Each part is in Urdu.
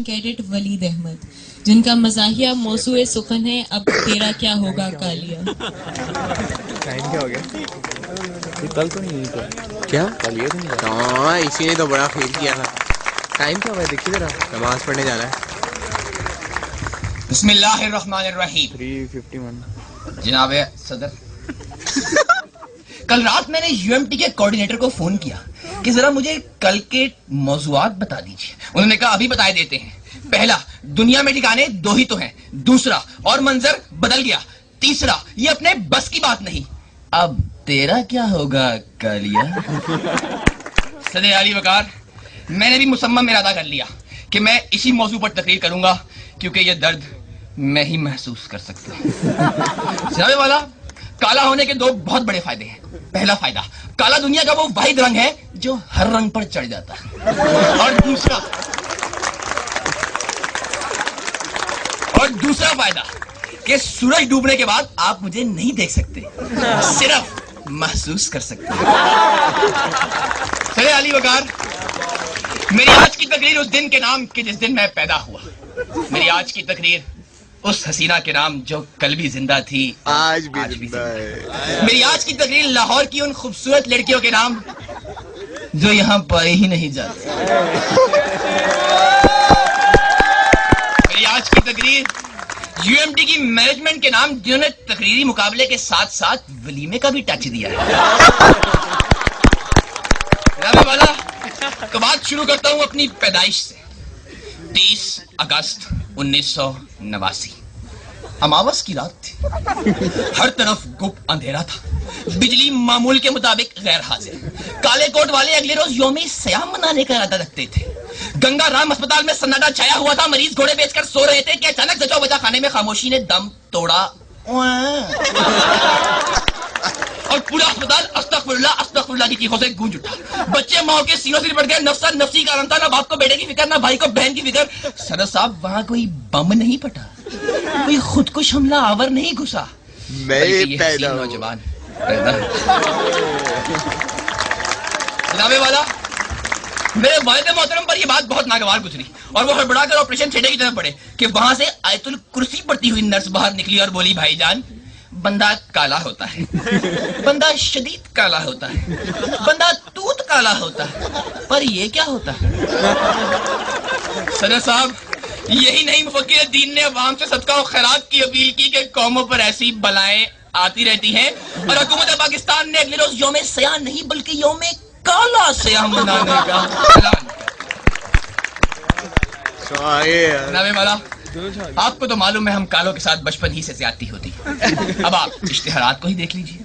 گریجویشن کیڈٹ ولید احمد، جن کا مزاحیہ موضوع سخن ہے اب تیرا کیا ہوگا کالیا۔ ٹائم کیا ہو گیا؟ کل تو نہیں کیا؟ کل یہ تو نہیں ہاں اسی نے تو بڑا فیل کیا تھا۔ ٹائم کیا ہوا ہے دیکھیے ذرا، نماز پڑھنے جانا ہے۔ بسم اللہ الرحمن الرحیم۔ 3:51 جناب صدر، کل رات میں نے یو ایم ٹی کے کوارڈینیٹر کو فون کیا کہ ذرا مجھے کل کے موضوعات بتا دیجیے۔ انہوں نے کہا ابھی بتائے دیتے ہیں۔ پہلا، دنیا میں ٹھکانے دو ہی تو ہیں۔ دوسرا، اور منظر بدل گیا۔ تیسرا، یہ اپنے بس کی بات نہیں۔ اب تیرا کیا ہوگا کالیا؟ صدر علی وقار، میں نے بھی مصمم ارادہ کر لیا کہ میں اسی موضوع پر تقریر کروں گا، کیونکہ یہ درد میں ہی محسوس کر سکتا ہوں۔ جناب والا، کالا ہونے کے دو بہت بڑے فائدے ہیں۔ پہلا فائدہ، کالا دنیا کا وہ واحد رنگ ہے جو ہر رنگ پر چڑھ جاتا ہے۔ اور دوسرا فائدہ کہ سورج ڈوبنے کے بعد آپ مجھے نہیں دیکھ سکتے، صرف محسوس کر سکتے ہیں۔ علی وقار، میری آج کی تقریر اس دن کے نام کہ جس دن میں پیدا ہوا۔ میری آج کی تقریر اس حسینہ کے نام جو کل بھی زندہ تھی، آج بھی زندہ ہے۔ میری آج کی تقریر لاہور کی ان خوبصورت لڑکیوں کے نام جو یہاں پائے ہی نہیں جاتے۔ میری آج کی تقریر یو ایم ٹی کی مینجمنٹ کے نام جنہوں نے تقریری مقابلے کے ساتھ ساتھ ولیمے کا بھی ٹچ دیا ہے۔ جناب والا، تو بات شروع کرتا ہوں اپنی پیدائش سے۔ 30 اگست 1989 اماوس کی رات تھی۔ ہر طرف گپ اندھیرا تھا، بجلی معمول کے مطابق غیر حاضر۔ کالے کوٹ والے اگلے روز یوم سیام منانے کا ارادہ رکھتے تھے۔ گنگا رام اسپتال میں سناٹا چھایا ہوا تھا، مریض گھوڑے بیچ کر سو رہے تھے کہ اچانک زچو بجا خانے میں خاموشی نے دم توڑا اور پورا اسپتال استغفر اللہ کی چیخوں سے گونج اٹھا۔ بچے ماں کے سینوں سے لپٹ گئے، نفسا نفسی کا عالم تھا، نہ باپ کو بیٹے کی فکر، نہ بھائی کو بہن کی فکر۔ صدر صاحب، وہاں کوئی بم نہیں پھٹا، کوئی خودکش حملہ آور نہیں گھسا، میں پیدا ہوں۔ نوجوان پیدا۔ جناب والا، میرے والد محترم پر یہ بات بہت ناگوار گزری اور وہ ہڑبڑا کر آپریشن تھیٹر کی طرف بڑھے کہ وہاں سے آیت الکرسی پڑتی ہوئی نرس باہر نکلی اور بولی، بھائی جان، بندہ کالا ہوتا ہے، بندہ شدید کالا ہوتا ہے، بندہ توت کالا ہوتا ہے، پر یہ کیا ہوتا ہے؟ صدر صاحب، یہی نہیں مفکر دین نے عوام سے صدقہ و خیرات کی اپیل کی کہ قوموں پر ایسی بلائیں آتی رہتی ہیں، اور حکومت پاکستان نے اگلے روز یوم سیاہ نہیں بلکہ یوم کالا سیاہ منانے کا اعلان کیا۔ جناب والا، آپ کو تو معلوم ہے ہم کالوں کے ساتھ بچپن ہی سے زیادتی ہوتی۔ اب آپ اشتہارات کو ہی دیکھ لیجئے۔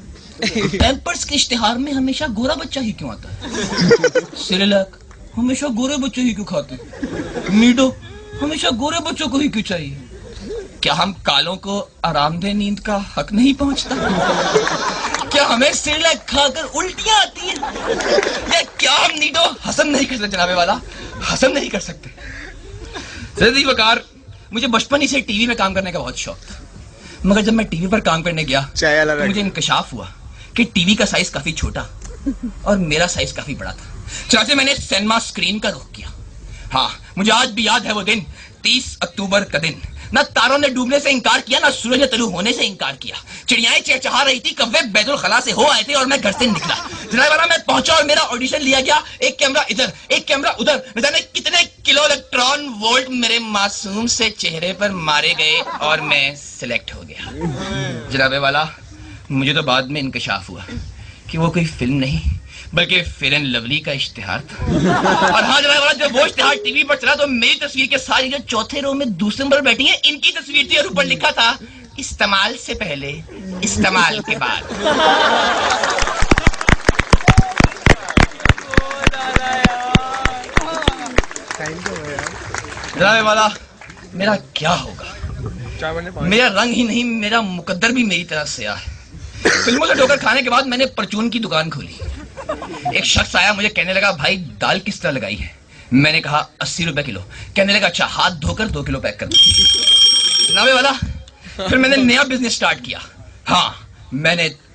پیمپرز کے اشتہار میں ہمیشہ گورا بچہ ہی کیوں آتا ہے؟ سریلک ہمیشہ گورے بچے ہی کیوں کھاتے؟ نیڈو ہمیشہ گورے بچوں کو ہی کیوں چاہیے؟ کیا ہم کالوں کو آرام دہ نیند کا حق نہیں پہنچتا؟ کیا ہمیں سریلک کھا کر الٹیاں آتی ہیں؟ کیا ہم نیڈو حسن نہیں کر سکتے؟ جناب والا، حسن نہیں کر سکتے۔ سیدی وقار، مجھے بچپن ہی سے ٹی وی میں کام کرنے کا بہت شوق تھا، مگر جب میں ٹی وی پر کام کرنے گیا تو مجھے انکشاف ہوا کہ ٹی وی کا سائز کافی چھوٹا اور میرا سائز کافی بڑا تھا۔ چنانچہ میں نے سینما اسکرین کا رخ کیا۔ ہاں، مجھے آج بھی یاد ہے وہ دن، 30 اکتوبر کا دن۔ نہ تاروں نے ڈوبنے سے انکار کیا، نہ سورج نے طلوع ہونے سے انکار کیا۔ چڑیائیں چہچہا رہی تھی، کوے بیت الخلا سے ہو آئے تھے اور میں گھر سے نکلا۔ جناب والا، میں پہنچا اور میرا آڈیشن لیا گیا۔ ایک کیمرہ ادھر، ایک کیمرہ ادھر، نہ جانے کتنے کلو الیکٹران وولٹ میرے معصوم سے چہرے پر مارے گئے اور میں سلیکٹ ہو گیا۔ جناب والا، مجھے تو بعد میں انکشاف ہوا کہ وہ کوئی فلم نہیں بلکہ فیئر اینڈ لولی کا اشتہار تھا۔ اور ہاں جناب والا، جب وہ اشتہار ٹی وی پر چلا تو میری تصویر کے ساتھ جو چوتھے رو میں دوسرے نمبر بیٹھی ہیں، ان کی تصویر تھی اور اوپر لکھا تھا، استعمال سے پہلے، استعمال کے بعد۔ جناب والا، میرا کیا ہوگا؟ میرا رنگ ہی نہیں، میرا مقدر بھی میری طرح سیاہ ہے۔ فلموں سے ٹھوکر کھانے کے بعد میں نے پرچون کی دکان کھولی۔ ایک شخص آیا، مجھے کہنے لگا، بھائی دال کس طرح لگائی ہے؟ میں نے کہا 80 روپے کلو۔ کہنے لگا اچھا، ہاتھ دھو کر 2 کلو پیک کر دو۔ جناب والا، پھر میں نے نیا بزنس سٹارٹ کیا۔ ہاں، میں نے